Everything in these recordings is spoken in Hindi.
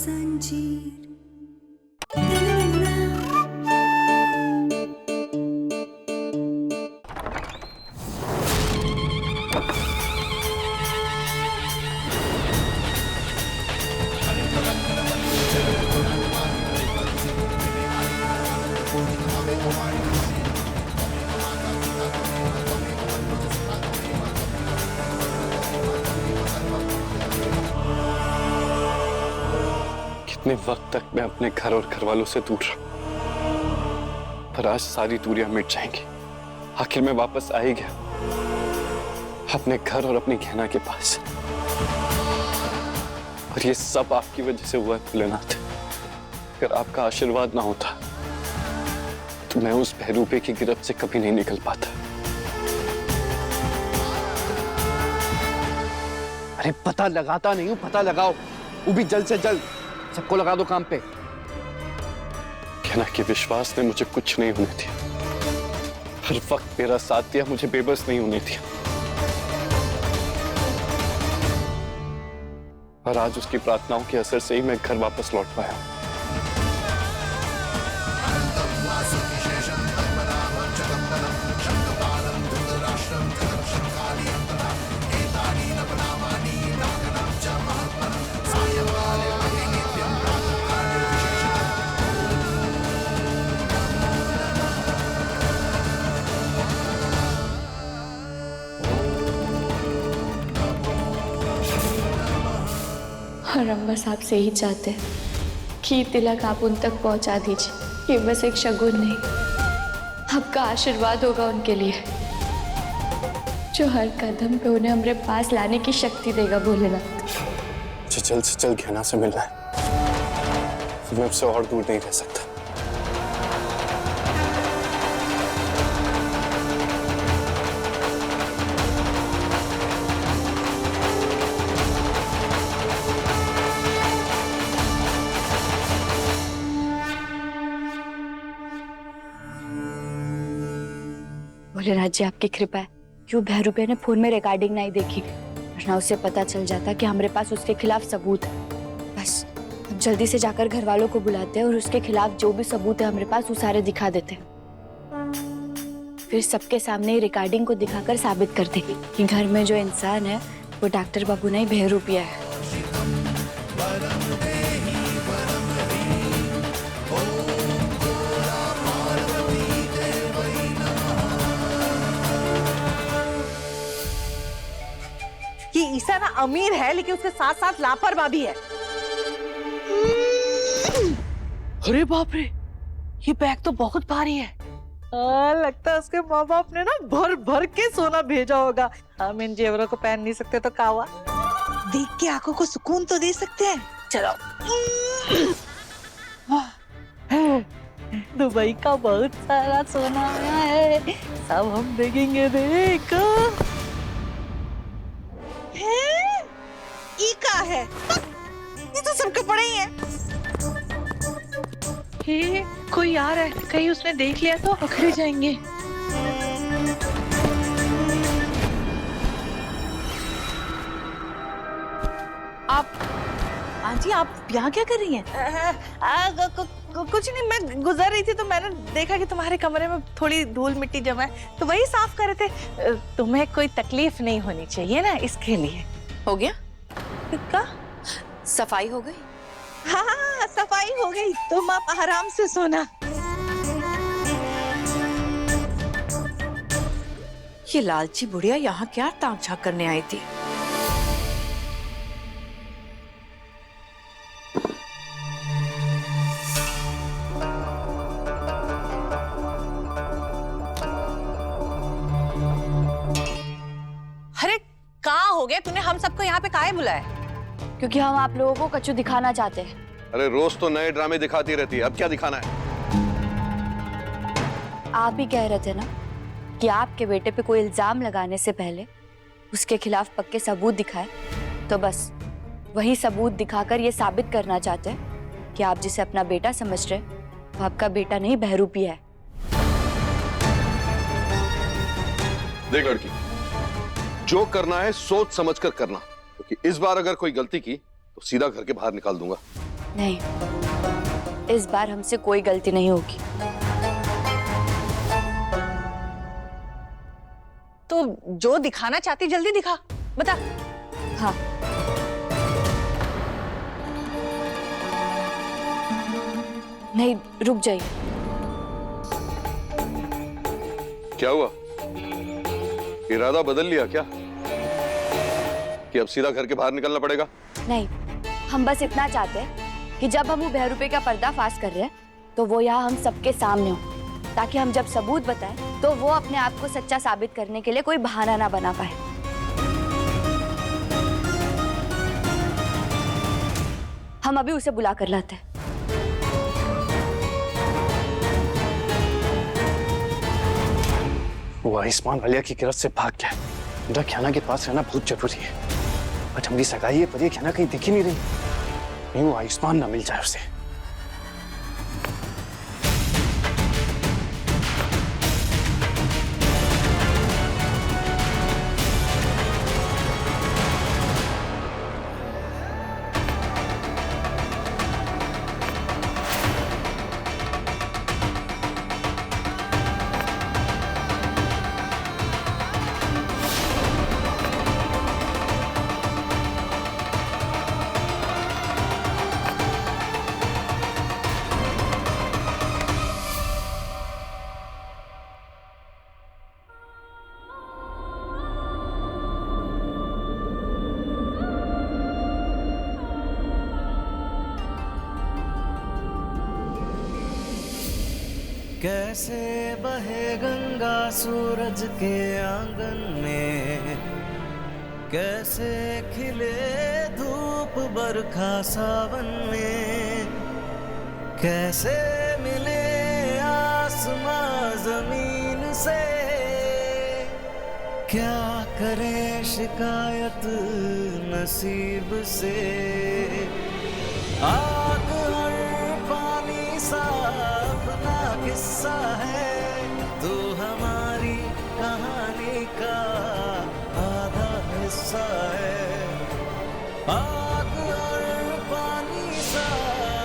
संजीर। कितने वक्त तक मैं अपने घर और घर वालों से दूर रहा, पर आज सारी दूरियां मिट जाएंगी। आखिर मैं वापस आ ही गया अपने घर और अपनी गहना के पास। और ये सब आपकी वजह से हुआ है भोलेनाथ। अगर आपका आशीर्वाद ना होता तो मैं उस बहरूपे की गिरफ्त से कभी नहीं निकल पाता। अरे पता लगाता नहीं हूँ, पता लगाओ। वो भी जल्द से जल्द। सबको लगा दो काम पे। कहना कि विश्वास ने मुझे कुछ नहीं होने दिया, हर वक्त मेरा साथ दिया, मुझे बेबस नहीं होने दिया। और आज उसकी प्रार्थनाओं के असर से ही मैं घर वापस लौट पाया। और हम बस आपसे ही चाहते हैं कि तिलक आप उन तक पहुंचा दीजिए। ये बस एक शगुन नहीं, आपका आशीर्वाद होगा उनके लिए, जो हर कदम पे उन्हें हमारे पास लाने की शक्ति देगा भोलेनाथ। मुझे जल्द से जल्द गहना से मिलना है, मैं उससे और दूर नहीं रह सकता। भोलेनाथ जी आपकी कृपा है, क्यों बहरूपे ने फोन में रिकॉर्डिंग नहीं देखी, वरना उसे पता चल जाता कि हमारे पास उसके खिलाफ सबूत है। बस अब जल्दी से जाकर घर वालों को बुलाते हैं और उसके खिलाफ जो भी सबूत है हमारे पास वो सारे दिखा देते हैं। फिर सबके सामने रिकॉर्डिंग को दिखाकर साबित करते कि घर में जो इंसान है वो डॉक्टर बाबू नहीं बहरूपिया है। ये ईसा ना अमीर है, लेकिन उसके साथ साथ लापरवाह भी है। अरे बाप रे, ये बैग तो बहुत भारी है। लगता है उसके माँ बाप ने ना भर भर के सोना भेजा होगा। हम इन जेवरों को पहन नहीं सकते तो क्या हुआ? देख के आंखों को सुकून तो दे सकते हैं। चलो। दुबई का बहुत सारा सोना आया है, सब हम देखेंगे। देख ये क्या है? ये तो सब कपड़े ही हैं। हे, कोई आ रहा है, कहीं उसने देख लिया तो पकड़े जाएंगे। आप आंटी, आप यहाँ क्या कर रही हैं? कुछ नहीं, मैं गुजर रही थी तो मैंने देखा कि तुम्हारे कमरे में थोड़ी धूल मिट्टी जमा है, तो वही साफ कर रहे थे। तुम्हें कोई तकलीफ नहीं होनी चाहिए ना, इसके लिए। हो गया? का? सफाई हो गई? हाँ, सफाई हो गई। तुम आप आराम से सोना। ये लालची बुढ़िया यहाँ क्या ताक झांक करने आई थी? अरे कहाँ हो गया? तूने हम सबको यहाँ पे काहे बुलाया? क्योंकि हम आप लोगों को कच्चू दिखाना चाहते हैं। अरे रोज तो नए ड्रामे दिखाती रहती है, अब क्या दिखाना है? आप ही कह रहे थे ना कि आपके बेटे पे कोई इल्जाम लगाने से पहले उसके खिलाफ पक्के सबूत दिखाए, तो बस वही सबूत दिखाकर ये साबित करना चाहते हैं कि आप जिसे अपना बेटा समझ रहे वो आपका बेटा नहीं बहरूपिया है। देख लड़की, जो करना है सोच समझकर करना, क्योंकि इस बार अगर कोई गलती की तो सीधा घर के बाहर निकाल दूंगा। नहीं, इस बार हमसे कोई गलती नहीं होगी। तो जो दिखाना चाहती जल्दी दिखा, बता। हाँ, नहीं रुक जाइए। क्या हुआ? इरादा बदल लिया क्या कि अब सीधा घर के बाहर निकलना पड़ेगा? नहीं, हम बस इतना चाहते हैं कि जब हम वो बहरूपे का पर्दाफाश कर रहे हैं तो वो यहाँ हम सबके सामने हो, ताकि हम जब सबूत बताएं तो वो अपने आप को सच्चा साबित करने के लिए कोई बहाना ना बना पाए। हम अभी उसे बुला कर लाते हैं। वो आयुष्मान वालिया की गिरफ्त से भाग गया। मेरा ख्याना के पास रहना बहुत जरूरी है। बट हमारी सगाई है, पर ये ख्याना कहीं दिख ही नहीं रही। नहीं वो आयुष्मान ना मिल जाए उसे। कैसे बहे गंगा सूरज के आंगन में, कैसे खिले धूप बरखा सावन में, कैसे मिले आसमां जमीन से, क्या करे शिकायत नसीब से। आग और पानी सा अपना किस्सा है, तू हमारी कहानी का आधा हिस्सा है। आग और पानी सा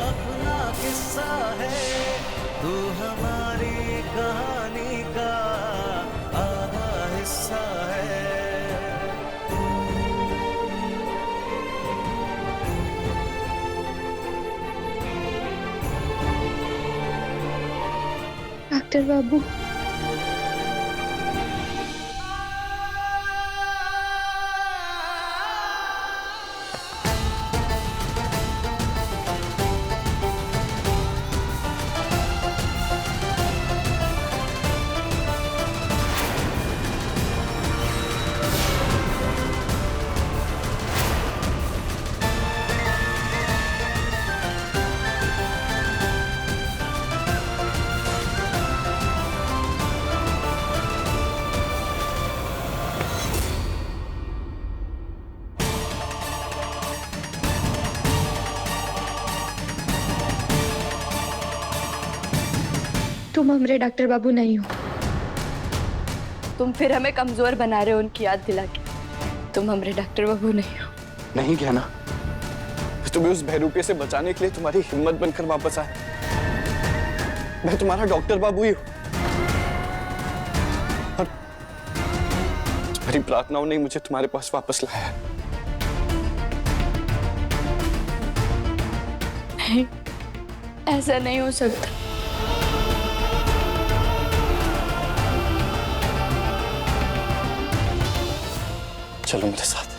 अपना किस्सा है, तू हमारी कहानी का आधा हिस्सा है। डॉक्टर बाबू, तुम हमारे डॉक्टर बाबू नहीं हो। तुम फिर हमें कमजोर बना रहे हो उनकी याद दिला के। तुम हमारे डॉक्टर बाबू नहीं हो। नहीं क्या ना, तुम्हें उस बहरूपे से बचाने के लिए तुम्हारी हिम्मत बनकर वापस आया। मैं तुम्हारा डॉक्टर बाबू ही हूं। और तुम्हारी प्रार्थनाओं ने मुझे तुम्हारे पास वापस लाया। नहीं, ऐसा नहीं हो सकता। चलो मेरे साथ।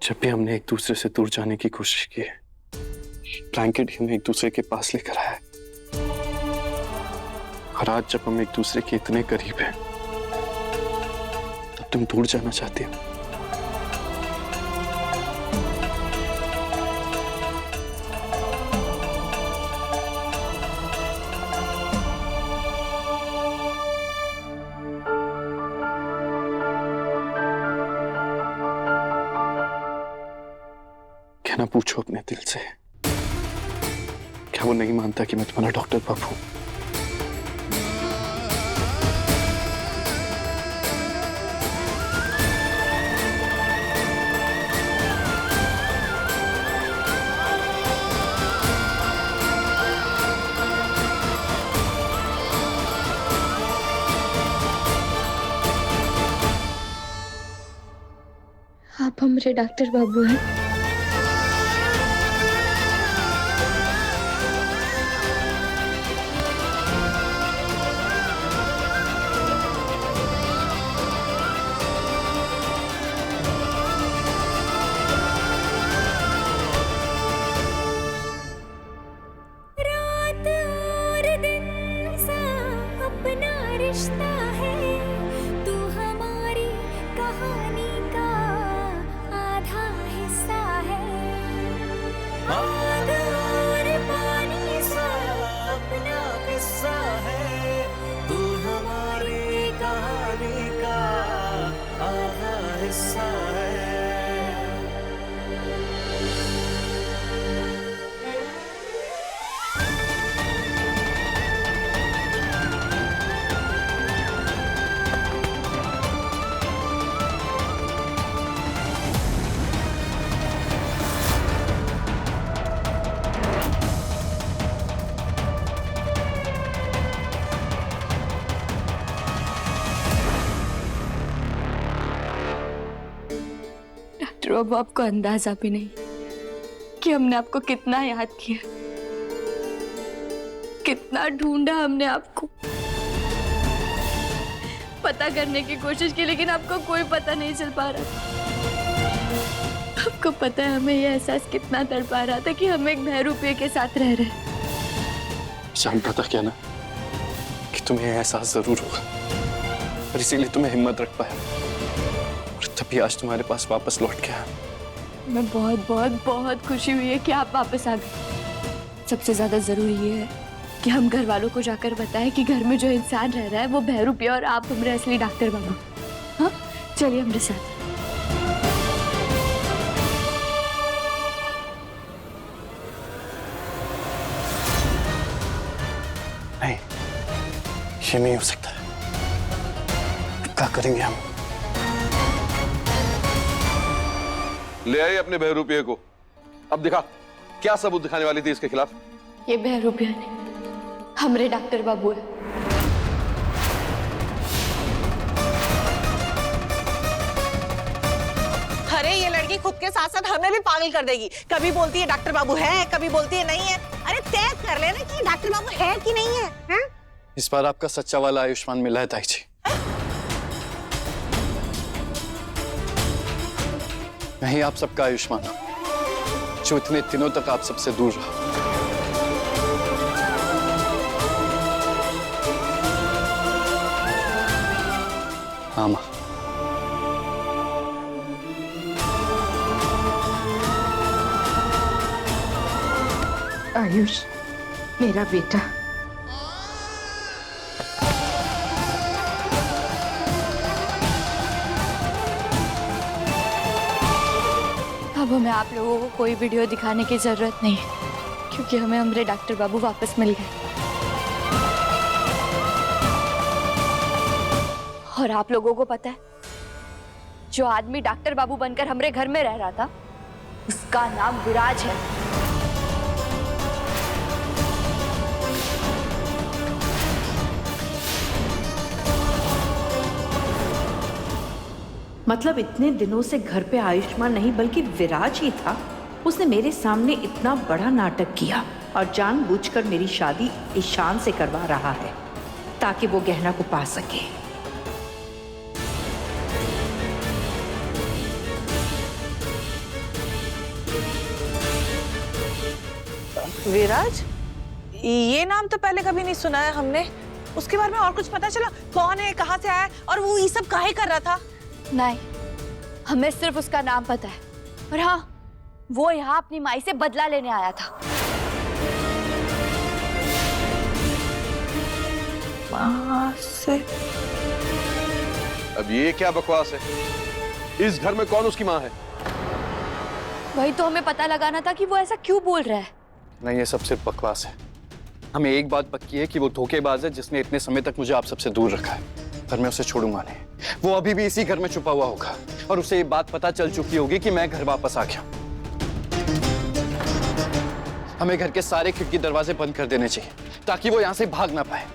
जब भी हमने एक दूसरे से दूर जाने की कोशिश की है, ब्लैंकेट ही हमें एक दूसरे के पास लेकर आया है। और आज जब हम एक दूसरे के इतने करीब हैं, तब तुम दूर जाना चाहती हो। कहना पूछो अपने दिल से, क्या वो नहीं मानता कि मैं तुम्हारा डॉक्टर बाबू हूं? आप हमारे डॉक्टर बाबू हैं। अब आपको अंदाजा भी नहीं कि हमने आपको कितना याद किया, कितना ढूंढा हमने आपको, पता करने की कोशिश की, लेकिन आपको कोई पता नहीं चल पा रहा। आपको पता है हमें यह एहसास कितना तड़पा रहा था कि हम एक बहरूपिये के साथ रह रहे हैं। जानता था क्या ना कि तुम्हें एहसास जरूर होगा, और इसीलिए तुम्हें हिम्मत रख पाया, और तभी आज तुम्हारे पास वापस लौट के आया। मैं बहुत बहुत बहुत खुशी हुई है कि आप वापस आ गए। सबसे ज्यादा जरूरी ये है कि हम घर वालों को जाकर बताएं कि घर में जो इंसान रह रहा है वो बहरूपिया और आप हमारे असली डॉक्टर बाबू। हाँ, चलिए हमारे साथ। नहीं, ये नहीं हो सकता। क्या करेंगे हम? ले आई अपने बहरूपिये को। अब दिखा, क्या सबूत दिखाने वाली थी इसके खिलाफ? ये बहरूपिया नहीं, हमारे डॉक्टर बाबू है। अरे ये लड़की खुद के साथ साथ हमें भी पागल कर देगी। कभी बोलती है डॉक्टर बाबू है, कभी बोलती है नहीं है। अरे तय कर लेना कि डॉक्टर बाबू है कि नहीं है, है? इस बार आपका सच्चा वाला आयुष्मान मिला है ताई जी। मैं ही आप सबका आयुष्मान हूं, जो इतने दिनों तक आप सबसे दूर रहा। हाँ मां। आयुष, मेरा बेटा। अब हमें आप लोगों को कोई वीडियो दिखाने की जरूरत नहीं है, क्योंकि हमें हमारे डॉक्टर बाबू वापस मिल गए। और आप लोगों को पता है, जो आदमी डॉक्टर बाबू बनकर हमारे घर में रह रहा था, उसका नाम विराज है। मतलब इतने दिनों से घर पे आयुष्मान नहीं बल्कि विराज ही था। उसने मेरे सामने इतना बड़ा नाटक किया और जानबूझकर मेरी शादी ईशान से करवा रहा है ताकि वो गहना को पा सके। विराज, ये नाम तो पहले कभी नहीं सुना है हमने। उसके बारे में और कुछ पता चला? कौन है, कहाँ से आया है, और वो ये सब काहे कर रहा था? नहीं, हमें सिर्फ उसका नाम पता है। और हाँ, वो यहाँ अपनी माई से बदला लेने आया था। माँ से? अब ये क्या बकवास है? इस घर में कौन उसकी माँ है? वही तो हमें पता लगाना था कि वो ऐसा क्यों बोल रहा है। नहीं, ये सब सिर्फ बकवास है। हमें एक बात पक्की है कि वो धोखेबाज है जिसने इतने समय तक मुझे आप सबसे दूर रखा है, पर मैं उसे छोड़ूंगा नहीं। वो अभी भी इसी घर में छुपा हुआ होगा और उसे ये बात पता चल चुकी होगी कि मैं घर वापस आ गया। हमें घर के सारे खिड़की दरवाजे बंद कर देने चाहिए ताकि वो यहां से भाग ना पाए।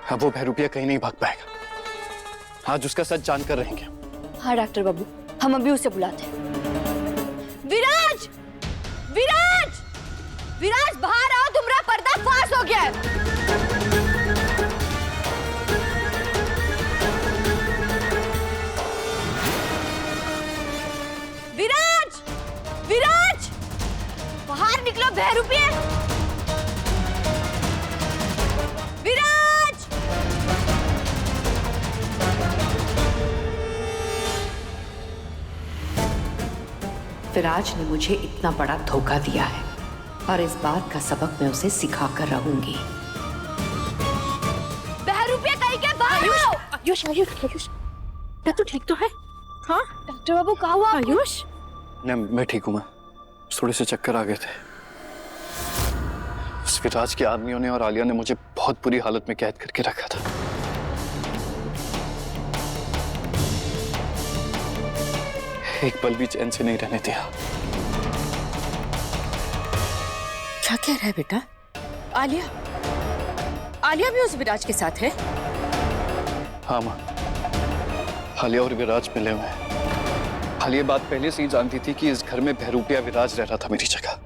अब वो बहरूपिया कहीं नहीं भाग पाएगा। आज उसका सच जानकर रहेंगे। हाँ डॉक्टर बाबू, हम अभी उसे बुलाते हैं। विराज! विराज! विराज, बाहर आओ, तुम्हारा पर्दा फाश हो गया है। विराज! विराज! बाहर निकलो बहरूपिया! विराज! विराज ने मुझे इतना बड़ा धोखा दिया है और इस बात का सबक मैं उसे सिखा कर रहूंगी। बहरूपिया कहीं के बाहर आओ। आयुष, आयुष, आयुष, तो ठीक तो है? हाँ डॉक्टर बाबू, कहाँ हुआ आपको? आयुष, मैं ठीक हूं। मैं थोड़े से चक्कर आ गए थे। उस विराज के आदमियों ने और आलिया ने मुझे बहुत बुरी हालत में कैद करके रखा था। एक पल भी चैन से नहीं रहने दिया। क्या कह रहा है बेटा? आलिया, आलिया भी उस विराज के साथ है? हाँ माँ, आलिया और विराज मिले हुए हैं। आलिया बात पहले से ही जानती थी कि इस घर में बहरूपिया विराज रह रहा था मेरी जगह।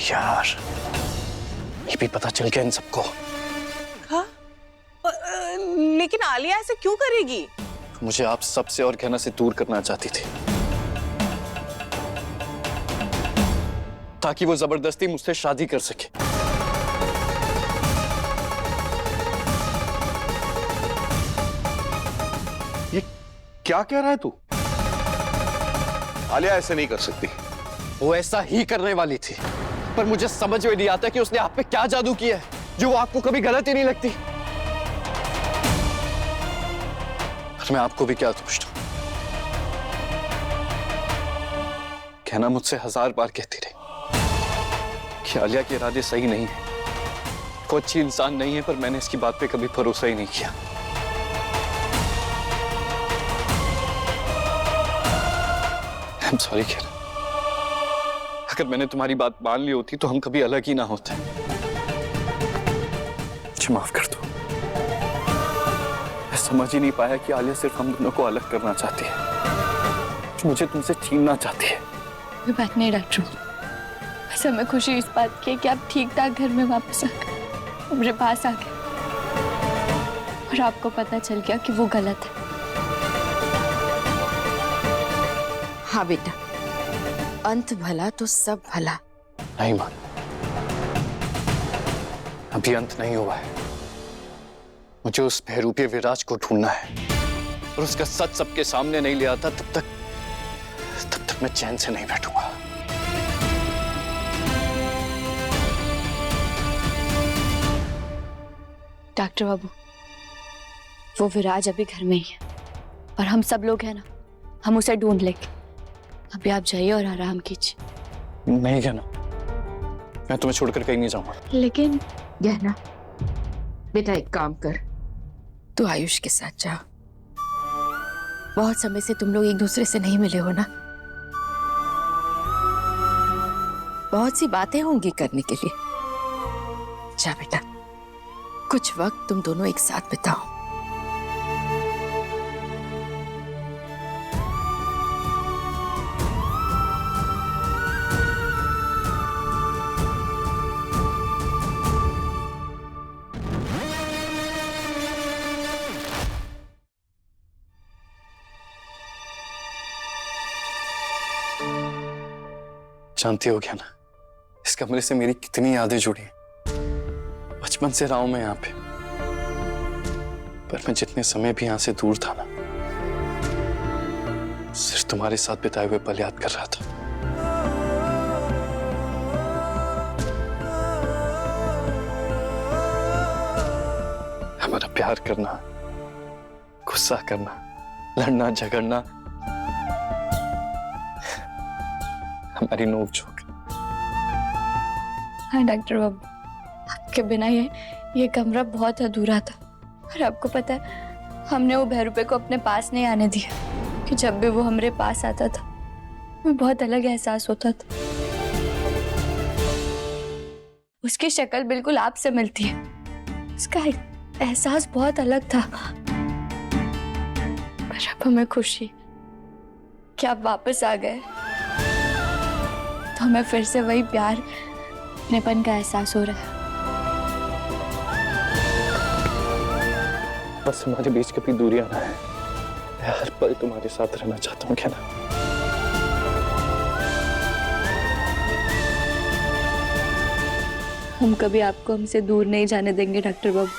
यार, ये भी पता चल गया इन सबको। हाँ? लेकिन आलिया ऐसे क्यों करेगी? मुझे आप सबसे और कहना से दूर करना चाहती थी ताकि वो जबरदस्ती मुझसे शादी कर सके। ये क्या कह रहा है तू? आलिया ऐसे नहीं कर सकती। वो ऐसा ही करने वाली थी, पर मुझे समझ में नहीं आता कि उसने आप पे क्या जादू किया है जो वो आपको कभी गलत ही नहीं लगती। और मैं आपको भी क्या दोष दूं? कहना मुझसे 1000 बार कहती रही कि आलिया के इरादे सही नहीं है, वो अच्छी इंसान नहीं है, पर मैंने इसकी बात पे कभी भरोसा ही नहीं किया। I'm sorry किरण। अगर मैंने तुम्हारी बात मान ली होती तो हम कभी अलग ही ना होते। मुझे माफ कर दो। मैं समझ ही नहीं पाया कि आलिया सिर्फ हम दोनों को अलग करना चाहती है, मुझे तुमसे छीनना चाहती है। कोई बात नहीं डॉक्टर, बस हमें खुशी इस बात की है कि आप ठीक ठाक घर में वापस आ गए, मेरे पास आ गए और आपको पता चल गया कि वो गलत है। हाँ बेटा, अंत भला तो सब भला। नहीं मां, अभी अंत नहीं हुआ है। मुझे उस बहरूपिया विराज को ढूंढना है और उसका सच सबके सामने नहीं ले आता तब तक मैं चैन से नहीं बैठूंगा। डॉक्टर बाबू, वो विराज अभी घर में ही है और हम सब लोग हैं ना, हम उसे ढूंढ लेंगे। अभी आप जाइए और आराम कीजिए। नहीं कहना, मैं तुम्हें छोड़कर कहीं नहीं जाऊंगा। लेकिन गहना बेटा, एक काम कर, तू आयुष के साथ जा। बहुत समय से तुम लोग एक दूसरे से नहीं मिले हो ना, बहुत सी बातें होंगी करने के लिए। जा बेटा, कुछ वक्त तुम दोनों एक साथ बिताओ। जानती हो क्या ना, इस कमरे से मेरी कितनी यादें जुड़ी हैं। बचपन से रहा हूं मैं यहाँ पे, पर मैं जितने समय भी यहाँ से दूर था ना, सिर्फ तुम्हारे साथ बिताए हुए पल याद कर रहा था। हमारा प्यार करना, गुस्सा करना, लड़ना झगड़ना, हमारी नोकझोंक। हाँ डॉक्टर बाबू, आपके बिना ये कमरा बहुत अधूरा था। और आपको पता है, हमने वो बहरूपे को अपने पास नहीं आने दिया कि जब भी वो हमारे पास आता था हमें बहुत अलग एहसास होता था। उसकी शक्ल बिल्कुल आपसे मिलती है, उसका एहसास बहुत अलग था। पर अब हमें खुशी कि आप वापस आ गए, तो हमें फिर से वही प्यार, अपनेपन का एहसास हो रहा है। बस हमारे बीच कभी दूरियां ना है। मैं हर पल तुम्हारे साथ रहना चाहता हूँ, क्या ना? हम कभी आपको हमसे दूर नहीं जाने देंगे डॉक्टर बाबू।